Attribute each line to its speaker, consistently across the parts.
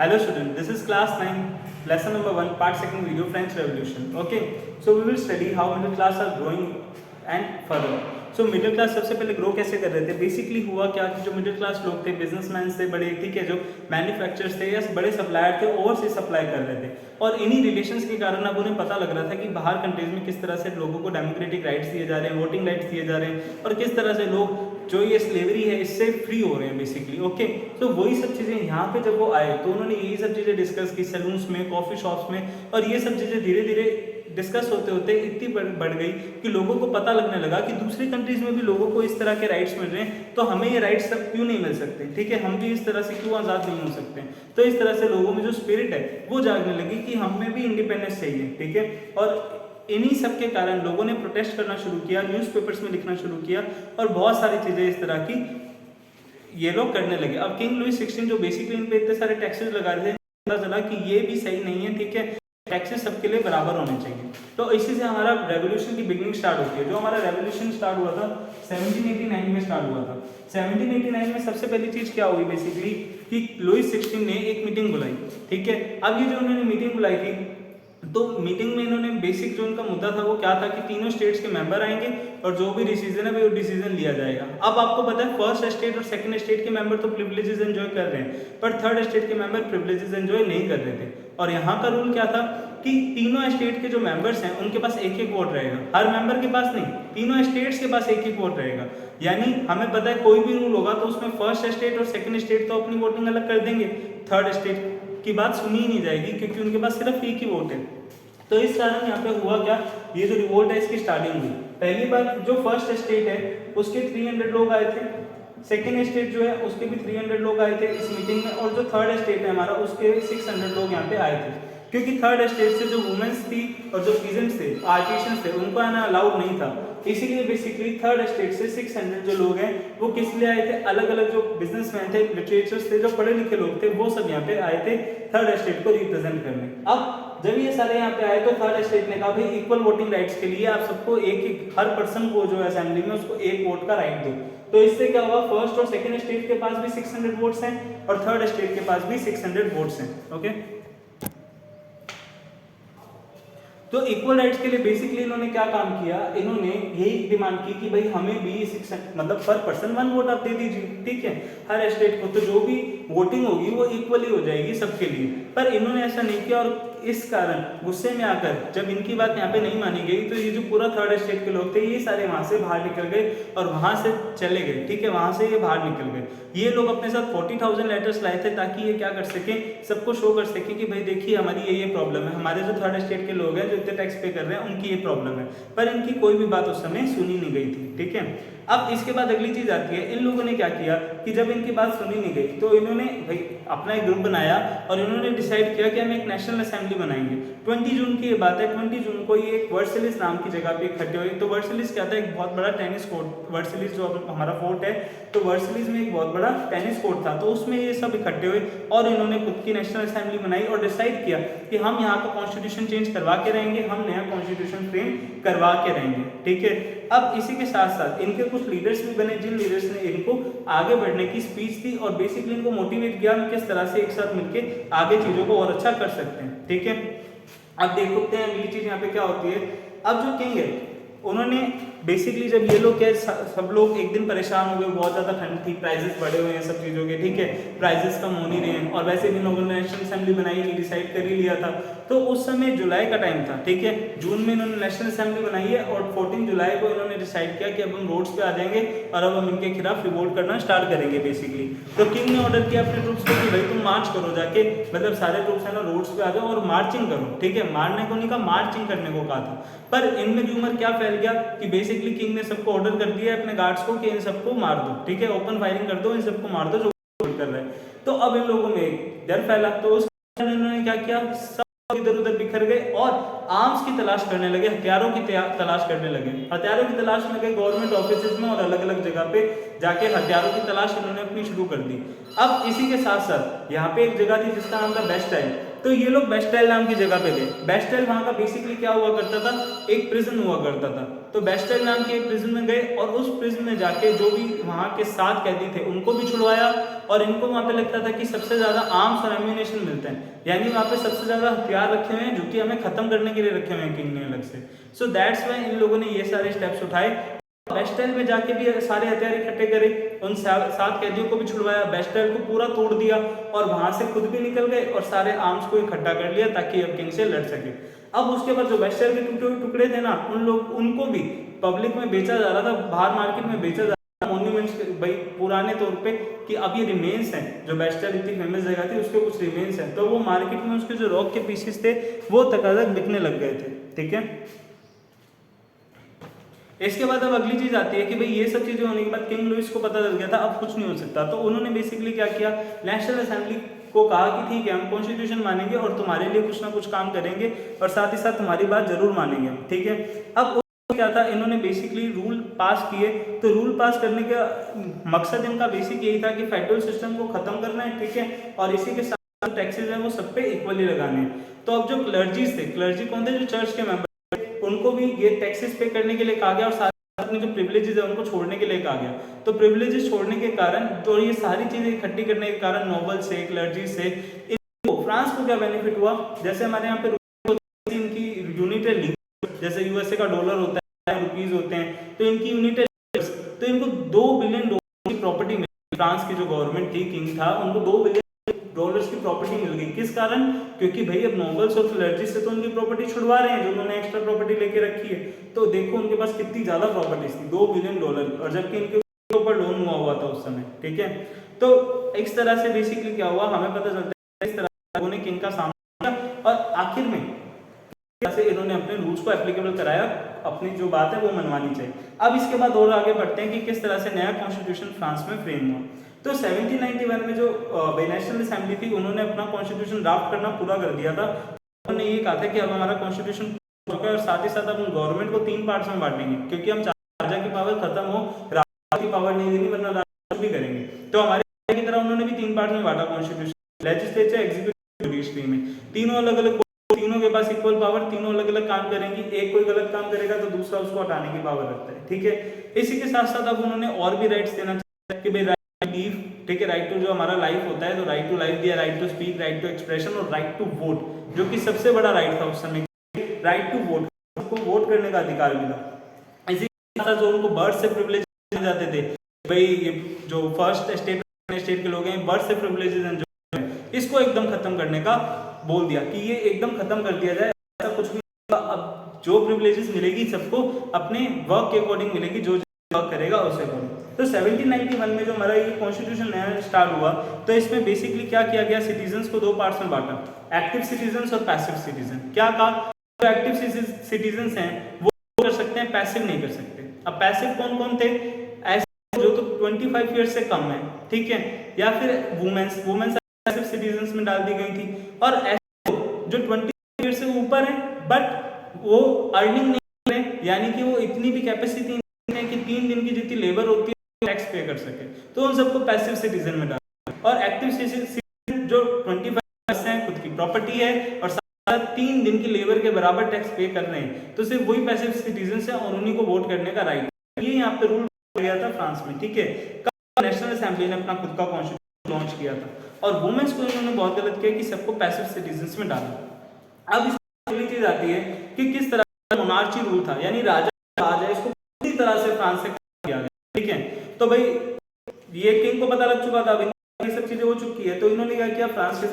Speaker 1: Hello student, this is class 9, lesson number 1, part 2, video French Revolution. Okay, so we will study how middle class are growing and further. So middle class सबसे पहले grow कैसे कर रहे थे? Basically हुआ क्या कि जो मिडिल क्लास लोग थे, बिजनेसमैन थे बड़े, ठीक है, जो मैन्युफैक्चरर्स थे या बड़े सप्लायर थे, ओवरसीज सप्लाई कर रहे थे और इन्हीं रिलेशंस के कारण अब उन्हें पता लग रहा था कि बाहर कंट्रीज में किस तरह से लोगों को डेमोक्रेटिक राइट्स दिए जा रहे हैं, वोटिंग राइट्स दिए जा रहे हैं और किस तरह से लोग जो ये स्लेवरी है इससे फ्री हो रहे हैं बेसिकली। ओके, तो वही सब चीज़ें यहाँ पे जब वो आए तो उन्होंने यही सब चीज़ें डिस्कस की सैलून्स में, कॉफ़ी शॉप्स में, और ये सब चीज़ें धीरे धीरे डिस्कस होते होते इतनी बढ़ गई कि लोगों को पता लगने लगा कि दूसरी कंट्रीज में भी लोगों को इस तरह के राइट्स मिल रहे हैं, तो हमें ये राइट्स सब क्यों नहीं मिल सकते, ठीक है, हम भी इस तरह से क्यों आज़ाद नहीं हो सकते। तो इस तरह से लोगों में जो स्पिरिट है वो जागने लगी कि हमें भी इंडिपेंडेंस चाहिए, ठीक है। और इन्हीं सब के कारण लोगों ने प्रोटेस्ट करना शुरू किया, न्यूज़पेपर्स में लिखना शुरू किया और बहुत सारी चीज़ें इस तरह की ये लोग करने लगे। अब किंग लुई 16 जो बेसिकली इन पे इतने सारे टैक्सेस लगा रहे थे, पता चला कि ये भी सही नहीं है, ठीक है, टैक्सेस सबके लिए बराबर होने चाहिए। तो इसी से हमारा रेवोल्यूशन की बिगनिंग स्टार्ट होती है। जो हमारा रेवोल्यूशन स्टार्ट हुआ था 1789 में स्टार्ट हुआ था। 1789 में सबसे पहली चीज क्या हुई बेसिकली कि लुई 16 ने एक मीटिंग बुलाई, ठीक है। अब ये जो उन्होंने मीटिंग बुलाई थी तो मीटिंग में इन्होंने बेसिक जो उनका मुद्दा था वो क्या था कि तीनों स्टेट्स के मेंबर आएंगे और जो भी डिसीजन है वो डिसीजन लिया जाएगा। अब आपको पता है फर्स्ट स्टेट और सेकंड स्टेट के मेंबर तो प्रिविलेजेस एंजॉय कर रहे हैं, पर थर्ड स्टेट के मेंबर प्रिविलेजेस एंजॉय नहीं कर रहे थे। और यहाँ का रूल क्या था कि तीनों स्टेट के जो मेंबर्स हैं उनके पास एक एक वोट रहेगा, हर मेंबर के पास नहीं, तीनों स्टेट्स के पास एक एक वोट रहेगा। यानी हमें पता है कोई भी रूल होगा तो उसमें फर्स्ट स्टेट और सेकंड स्टेट तो अपनी वोटिंग अलग कर देंगे, थर्ड स्टेट की बात सुनी ही नहीं जाएगी क्योंकि उनके पास सिर्फ एक ही वोट है। तो इस कारण यहाँ पे हुआ क्या, ये जो रिवोल्ट है इसकी स्टार्टिंग हुई। पहली बार जो फर्स्ट स्टेट है उसके 300 लोग आए थे, सेकेंड स्टेट जो है उसके भी 300 लोग आए थे इस मीटिंग में, और जो थर्ड स्टेट है हमारा उसके 600 लोग यहाँ पे आए थे। क्योंकि थर्ड स्टेट से जो वुमेन्स थी और जो पीजेंट्स थे, आर्टिशियंस थे, उनको आना अलाउड नहीं था, इसीलिए बेसिकली थर्ड स्टेट से 600 जो लोग हैं वो किस लिए आए थे, अलग अलग जो बिजनेसमैन थे, लिटरेचर्स थे, जो पढ़े लिखे लोग थे, वो सब यहाँ पे आए थे थर्ड स्टेट को रिप्रेजेंट करने। अब जब ये सारे यहाँ पे आए तो थर्ड स्टेट ने कहा भाई इक्वल वोटिंग राइट्स के लिए आप सबको एक हर पर्सन को जो असेंबली में उसको एक वोट का राइट दो। तो इससे क्या हुआ, फर्स्ट और सेकंड स्टेट के पास भी 600 वोट्स हैं और थर्ड स्टेट के पास भी 600 वोट्स हैं। ओके, तो इक्वल राइट्स के लिए बेसिकली इन्होंने क्या काम किया, इन्होंने यही डिमांड की कि भाई हमें भी 600 मतलब पर पर्सन 1 वोट आप दे दीजिए, ठीक है, हर स्टेट को, तो जो भी वोटिंग होगी वो इक्वली हो जाएगी सबके लिए। पर इन्होंने ऐसा नहीं किया और इस कारण गुस्से में आकर जब इनकी बात यहाँ पे नहीं मानी गई तो ये जो पूरा थर्ड स्टेट के लोग थे ये सारे वहां से बाहर निकल गए और वहां से चले गए, ठीक है, वहां से ये बाहर निकल गए। ये लोग अपने साथ 40,000 लेटर्स लाए थे ताकि ये क्या कर सके, सबको शो कर सके कि भाई देखिए हमारी ये प्रॉब्लम है, हमारे जो थर्ड स्टेट के लोग हैं जो इतने टैक्स पे कर रहे हैं उनकी ये प्रॉब्लम है। पर इनकी कोई भी बात उस समय सुनी नहीं गई थी, ठीक है। अब इसके बाद अगली चीज आती है, इन लोगों ने क्या किया कि जब इनकी बात सुनी नहीं गई तो इन्होंने भाई अपना एक ग्रुप बनाया और इन्होंने डिसाइड किया कि हम एक नेशनल असेंबली बनाएंगे। 20 जून की ये बात है, 20 जून को ये एक वर्सेलिस नाम की जगह पे इकट्ठे हुए। तो वर्सेलिस क्या था, एक बहुत बड़ा टेनिस कोर्ट, वर्सेलिस जो हमारा फोर्ट है तो वर्सेलिस में एक बहुत बड़ा टेनिस कोर्ट था, तो उसमें ये सब इकट्ठे हुए और इन्होंने खुद की नेशनल असेंबली बनाई और डिसाइड किया कि हम यहाँ का कॉन्स्टिट्यूशन चेंज करवा के रहेंगे, हम नया कॉन्स्टिट्यूशन फ्रेम करवा के रहेंगे, ठीक है। अब इसी के साथ साथ इनके कुछ लीडर्स भी बने जिन लीडर्स ने इनको आगे बढ़ने की स्पीच दी और बेसिकली इनको मोटिवेट किया हम किस तरह से एक साथ मिलके आगे चीजों को और अच्छा कर सकते हैं, ठीक है। अब देख सकते हैं अगली चीज यहाँ पे क्या होती है। अब जो किंग है उन्होंने बेसिकली जब ये लोग क्या सब लोग एक दिन परेशान हो गए, बहुत ज़्यादा ठंड थी, प्राइजेस बढ़े हुए हैं सब चीज़ों के, ठीक है, प्राइजेस कम हो नहीं रहे हैं और वैसे भी लोगों ने नेशनल असेंबली बनाई नहीं, डिसाइड कर ही लिया था। तो उस समय जुलाई का टाइम था, ठीक है, जून में इन्होंने नेशनल असेंबली बनाई है और 14 जुलाई को इन्होंने डिसाइड किया कि अब हम रोड्स पे आ जाएंगे और अब हम इनके खिलाफ रिवोल्ट करना स्टार्ट करेंगे बेसिकली। तो किंग ने ऑर्डर किया अपने ट्रूप्स को कि भाई तुम मार्च करो जाके, मतलब सारे ट्रूप्स है ना रोड्स पे आ जाओ और मार्चिंग करो, ठीक है, मारने को नहीं कहा, मार्चिंग करने को कहा था। पर इनमें र्यूमर क्या फैल गया कि बेसिकली किंग ने सबको ऑर्डर कर दिया अपने गार्ड्स को कि इन सबको मार दो, ठीक है, ओपन फायरिंग कर दो, इन सबको मार दो जो कर रहे हैं। तो अब इन लोगों में डर फैला, तो उस इन्होंने क्या किया, सब इधर उधर बिखर गए और आर्म्स की तलाश करने लगे, हथियारों की तलाश करने लगे, हथियारों की तलाश में गए गवर्नमेंट ऑफिस में और अलग अलग जगह पे जाके हथियारों की तलाश इन्होंने अपनी शुरू कर दी। अब इसी के साथ साथ यहाँ पे एक जगह थी जिसका नाम था बेस्टाइल। तो ये लोग बेस्टाइल नाम की जगह पे गए। बेस्टाइल वहाँ का बेसिकली क्या हुआ करता था, एक प्रिजन हुआ करता था। तो बेस्टाइल नाम के एक प्रिजन में गए और उस प्रिजन में जाके जो भी वहाँ के 7 कैदी थे उनको भी छुड़वाया, और इनको वहाँ पे लगता था कि सबसे ज़्यादा आर्म्स और एम्यूनेशन मिलते हैं, यानी वहाँ पे सबसे ज़्यादा हथियार रखे हुए हैं जो कि हमें खत्म करने के लिए रखे हुए हैं किंग ने अलग से। सो दैट्स वाई इन लोगों ने ये सारे स्टेप्स उठाए। बेस्टाइल में जाके भी सारे हथियार इकट्ठे करे, उन 7 कैदियों को भी छुड़वाया, बेस्टाइल को पूरा तोड़ दिया और वहां से खुद भी निकल गए और सारे आर्म्स को इकट्ठा कर लिया ताकि अब किंग से लड़ सके। अब उसके बाद जो बेस्टाइल के टूटे हुए टुकड़े थे ना, उनको भी पब्लिक में बेचा जा रहा था, बाहर मार्केट में बेचा जा रहा था मॉन्यूमेंट्स भाई पुराने तौर पे कि अब ये रिमेन्स हैं। जो बेस्टाइल इतनी फेमस जगह थी उसके कुछ रिमेन्स हैं, तो वो मार्केट में उसके जो रॉक के पीसेस थे वो तकाजक बिकने लग गए थे। ठीक है, इसके बाद अब अगली चीज आती है कि भाई ये सब चीजें होने के बाद किंग लुइस को पता चल गया था अब कुछ नहीं हो सकता, तो उन्होंने बेसिकली क्या किया, नेशनल असेंबली को कहा कि ठीक है हम कॉन्स्टिट्यूशन मानेंगे और तुम्हारे लिए कुछ ना कुछ काम करेंगे और साथ ही साथ तुम्हारी बात जरूर मानेंगे। ठीक है, अब क्या था, इन्होंने बेसिकली रूल पास किए। तो रूल पास करने का मकसद इनका बेसिक यही था कि फेडरल सिस्टम को खत्म करना है। ठीक है, और इसी के साथ टैक्सेस हैं वो सब पे इक्वली लगाने हैं। तो अब जो क्लर्जीज थे, क्लर्जी कौन थे, जो चर्च के मेंबर, उनको भी ये टैक्सेस पे करने के लिए कहा गया और साथ अपने जो प्रिविलेजेस है उनको छोड़ने के लिए कहा गया। तो प्रिविलेजेस छोड़ने के कारण, तो ये सारी चीजें इकट्ठी करने के कारण नोबल से, क्लर्जी से, इनको फ्रांस को क्या बेनिफिट हुआ, जैसे हमारे यहाँ पे इनकी यूनिट है, जैसे यूएसए का डॉलर होता है, रुपीज होते हैं, तो इनकी यूनिट है, तो इनको $2 बिलियन की प्रॉपर्टी मिली। फ्रांस की जो गवर्नमेंट थी, किंग था, उनको $2 बिलियन की प्रॉपर्टी मिल गई। किस कारण, क्योंकि भाई अब नोबल्स और क्लर्जी से तो उनकी प्रॉपर्टी छुड़वा रहे हैं जो उन्होंने एक्स्ट्रा प्रॉपर्टी लेके रखी है। तो देखो उनके पास कितनी ज्यादा प्रॉपर्टीज थी, $2 बिलियन, और जबकि इनके ऊपर लोन हुआ था उस समय। ठीक है, तो इस तरह से बेसिकली क्या हुआ, हमें पता चलता है इस तरह उन्होंने किंग का सामना किया और आखिर में से इन्होंने अपने रूल्स को एप्लीकेबल कराया, अपनी जो बात है वो मनवानी चाहिए। अब इसके बाद और आगे बढ़ते हैं कि किस तरह से नया कॉन्स्टिट्यूशन फ्रांस में फ्रेम हुआ। तो 1791 में जो नेशनल असेंबली थी, उन्होंने अपना कॉन्स्टिट्यूशन ड्राफ्ट करना पूरा कर दिया था। उन्होंने ये कहा था कि अब हमारा कॉन्स्टिट्यूशन और साथ ही साथ हम गवर्नमेंट को 3 पार्ट्स में बांटेंगे, क्योंकि हम राजा की पावर खत्म हो, राजा की पावर नहीं देनी, वरना राजा भी करेंगे। तो हमारे की तरह उन्होंने भी 3 पार्ट में बांटा कॉन्स्टिट्यूशन, लेजिस्लेचर, एग्जीक्यूटिव, जुडिशरी में। तीनों अलग अलग, तीनों के पास इक्वल पावर, तीनों अलग अलग काम करेंगी। एक कोई गलत काम करेगा तो दूसरा उसको हटाने की पावर रखता है। ठीक है, इसी के साथ साथ अब उन्होंने और भी राइट्स देना चाहिए कि भाई राइट लीव, ठीक है, राइट टू जो हमारा लाइफ होता है, तो राइट टू लाइफ दिया, right to speak, right to expression और राइट टू वोट, जो कि सबसे बड़ा राइट था उस समय, राइट टू वोट, उसको वोट करने का अधिकार मिला। इसी के साथ जो उनको बर्थ से प्रिविलेज दिए जाते थे, भाई ये जो फर्स्ट स्टेट के लोग हैं, बर्थ से प्रिविलेजेस इसको एकदम खत्म करने का बोल दिया कि ये एकदम खत्म कर दिया जाए, ऐसा कुछ भी। अब जो प्रिविलेजेस मिलेगी सबको अपने वर्क के अकॉर्डिंग मिलेगी, जो वर्क करेगा उसे अकॉर्डिंग। तो 1791 में जो हमारा ये कॉन्स्टिट्यूशन नया स्टार्ट हुआ, तो इसमें बेसिकली क्या किया गया, सिटीजन्स को 2 पार्ट्स में बांटा, एक्टिव सिटीजन्स और पैसिव सिटीजन। क्या कहा, जो एक्टिव सिटीजन्स हैं वो कर सकते हैं, पैसिव नहीं कर सकते। अब पैसिव कौन कौन थे, ऐसे जो तो 25 ईयर्स से कम है, ठीक है, या फिर वुमेन्स सिटीजन्स में डाल दी गई थी, और ऐसे जो 20 ईयर्स से ऊपर है बट वो अर्निंग नहीं कर रहे, यानी कि वो इतनी भी कैपेसिटी नहीं है कि 3 दिन की जितनी लेबर होती है टैक्स पे कर सके, तो उन सबको पैसिव सिटीजन में डाल। और एक्टिव सिटीजन जो 25 हैं, खुद की प्रॉपर्टी है और साथ 3 दिन की लेबर के बराबर टैक्स पे कर रहे हैं, तो सिर्फ वही पैसिव सिटीजन है और उन्हीं को वोट करने का राइट। ये यहाँ पे रूल गया था फ्रांस में। ठीक है, नेशनल असेंबली ने अपना खुद का कॉन्स्टिट्यूशन लॉन्च किया था और वुमेन्स को इन्होंने बहुत गलत किया कि सबको पैसिव सिटीजन्स में डाला। अब अगली चीज आती है कि किस तरह का मोनार्ची रूल था, यानी राजा राज है, इसको पूरी तरह से फ्रांस से किया गया। ठीक है, तो भाई ये किंग को पता लग चुका था, ये सब चीजें हो चुकी है, तो इन्होंने क्या किया, फ्रांस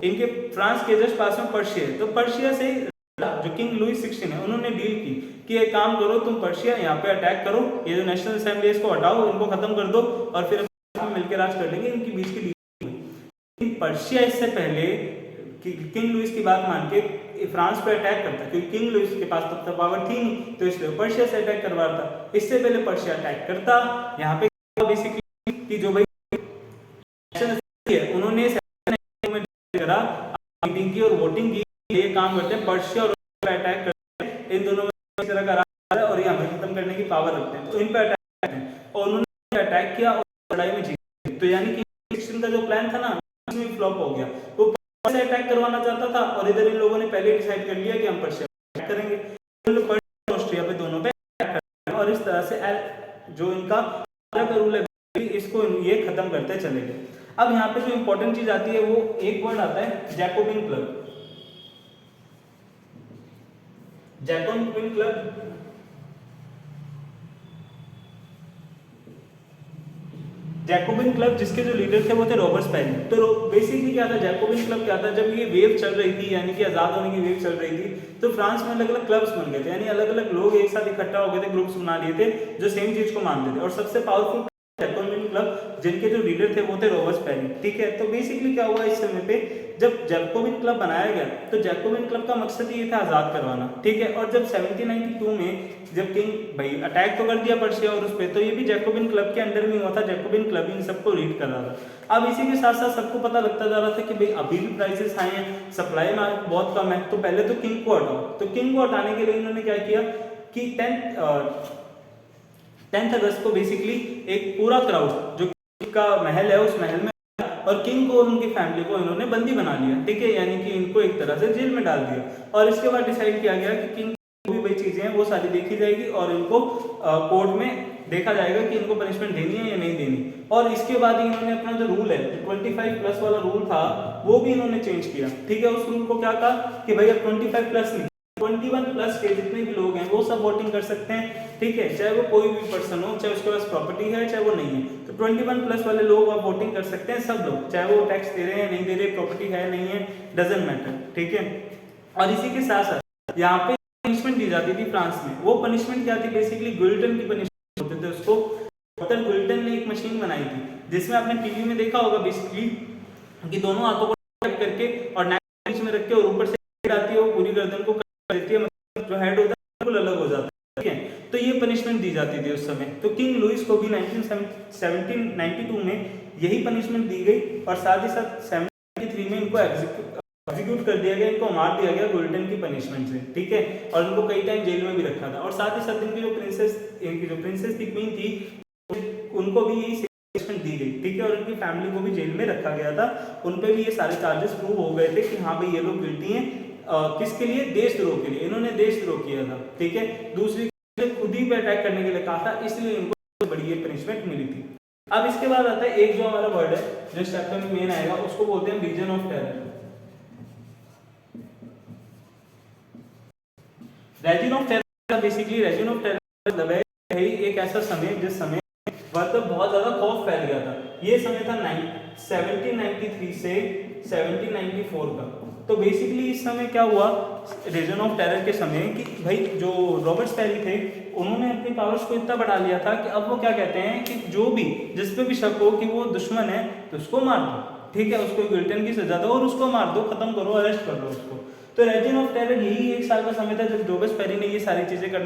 Speaker 1: के फ्रांस के जस्ट पास में पर्शिया है, तो पर्शिया से जो किंग लुई 16 है उन्होंने डील की कि एक काम करो, तुम पर्शिया यहाँ पे अटैक करो, ये जो नेशनल असेंबली है इसको हटाओ, इनको खत्म कर दो और फिर मिलकर राज कर लेंगे। इनकी बीच की डील। पर्शिया इससे पहले किंग लुइस की बात मान के फ्रांस पे अटैक करता, क्योंकि किंग लुइस के पास तब तक पावर थी नहीं, तो इसलिए पर्शिया से अटैक करवाता। इससे पहले पर्शिया अटैक करता, यहाँ पे बेसिकली कि जो भाई उन्होंने करा मीटिंग की और वोटिंग की, ये काम करते हैं, पर्शिया और अटैक करते हैं, इन दोनों में इस तरह का राज है और यहाँ पे खत्म करने की पावर रखते हैं, तो इन पे अटैक करते हैं और उन्होंने अटैक किया और लड़ाई में जीत। तो यानी कि का जो प्लान था ना, उसमें फ्लॉप हो गया। वो से अटैक करवाना चाहता था और इधर इन लोगों ने पहले डिसाइड कर लिया कि हम पर्शिया पे अटैक करेंगे, ऑस्ट्रिया पे दोनों पे अटैक करेंगे और इस तरह से जो इनका रूल है इसको ये खत्म करते चले गए। अब यहाँ पे जो इंपॉर्टेंट चीज आती है वो एक वर्ड आता है Jacobin club. Jacobin club Jacobin club जिसके जो लीडर थे वो थे रॉबर्ट्सबेरी। तो बेसिकली क्या था, जैकोबिन क्लब क्या था, जब ये वेव चल रही थी यानी कि आजाद होने की वेव चल रही थी तो फ्रांस में अलग अलग क्लब्स बन गए थे, यानी अलग अलग लोग एक साथ इकट्ठा हो गए थे, ग्रुप्स बना लिए थे जो सेम चीज को मानते थे। और सबसे पावरफुल जैकोबिन क्लब जिनके जो लीडर थे वो थे रॉबर्ट्सबेरी। ठीक है, तो बेसिकली क्या हुआ इस समय पे जब जैकोबिन क्लब बनाया गया तो जैकोबिन क्लब का मकसद ये था आजाद करवाना। ठीक है, और जब 1792 में जब किंग भाई अटैक तो कर दिया पर्शिया और उस पे, तो ये भी जैकोबिन क्लब के अंडर में हुआ था। जैकोबिन क्लब इन सबको लीड कर रहा था। अब इसी के साथ साथ सबको पता लगता जा रहा था कि भाई अभी भी प्राइसेस हाई हैं, सप्लाई में बहुत कम है, तो पहले तो किंग को हटाओ। तो किंग को हटाने के लिए इन्होंने क्या किया कि 10 अगस्त को बेसिकली एक पूरा क्राउड जो का महल है उस महल में और किंग को और उनकी फैमिली को इन्होंने बंदी बना लिया। ठीक है, यानी कि इनको एक तरह से जेल में डाल दिया और इसके बाद डिसाइड किया गया कि किंग जो भी भाई चीजें हैं वो सारी देखी जाएगी और इनको कोर्ट में देखा जाएगा कि इनको पनिशमेंट देनी है या नहीं देनी। और इसके बाद ही इन्होंने अपना जो रूल है 25 प्लस वाला रूल था वो भी इन्होंने चेंज किया। ठीक है, उस रूल को क्या कहा कि भाई अब 25 प्लस नहीं 21 प्लस के जितने भी लोग हैं वो सब वोटिंग कर सकते हैं। ठीक है, चाहे वो कोई भी पर्सन हो, चाहे उसके पास प्रॉपर्टी है चाहे वो नहीं है, तो 21 प्लस वाले लोग आप वोटिंग कर सकते हैं, सब लोग, चाहे वो टैक्स दे रहे हैं नहीं दे रहे, प्रॉपर्टी है नहीं है, डजंट मैटर। ठीक है, और इसी के साथ साथ यहाँ पे पनिशमेंट दी जाती थी फ्रांस में। वो पनिशमेंट क्या थी, बेसिकली गुलिटन की पनिशमेंट होते थे उसको। डॉक्टर गुलिटन ने एक मशीन बनाई थी जिसमें आपने टीवी में देखा होगा बेसिकली कि दोनों हाथों को करके और बीच में रख के और ऊपर से आती है वो पूरी गर्दन को देती है, मतलब जो हेड होता है बिल्कुल अलग हो जाता है। ठीक है, तो ये पनिशमेंट दी जाती थी उस समय। तो किंग लुइस को भी 1792 में यही पनिशमेंट दी गई और साथ ही साथ 1793 में इनको एग्जीक्यूट कर दिया गया, इनको मार दिया गया गुलिटन की पनिशमेंट से। ठीक है, और इनको कई टाइम जेल में भी रखा था। और साथ ही साथ इनकी जो प्रिंसेस की क्वीन थी उनको भी यही पनिशमेंट दी गई। ठीक है, और उनकी फैमिली को भी जेल में रखा गया था। उन पे भी ये सारे चार्जेस प्रूव हो गए थे कि हाँ भाई ये लोग गिल्टी हैं। किसके लिए, देशद्रोह के लिए, इन्होंने देशद्रोह किया था। ठीक है, दूसरी खुद ही पे अटैक करने के लिए कहा था, इसलिए इनको बड़ी ये पनिशमेंट मिली थी। अब इसके बाद आता है एक जो हमारा वर्ड है जो चैप्टर में मेन आएगा, उसको बोलते हैं region of terror. Region of terror basically region of terror मतलब है एक ऐसा समय जिस समय मतलब बहुत ज्यादा खौफ फैल गया था। ये समय था 1793 से 1794 का। तो बेसिकली इस समय क्या हुआ रीजन ऑफ टेरर के समय कि भाई जो रॉबर्ट्सबेरी थे उन्होंने अपनी पावर्स को इतना बढ़ा लिया था कि अब वो क्या कहते हैं कि जो भी जिस पे भी शक हो कि वो दुश्मन है तो उसको मार दो। ठीक है, उसको गिल्टन की सजा दो और उसको मार दो, खत्म करो, अरेस्ट कर लो उसको। तो रीजन ऑफ टेरर यही 1 साल का समय था जब रॉबर्ट्सबेरी ने ये सारी चीजें करना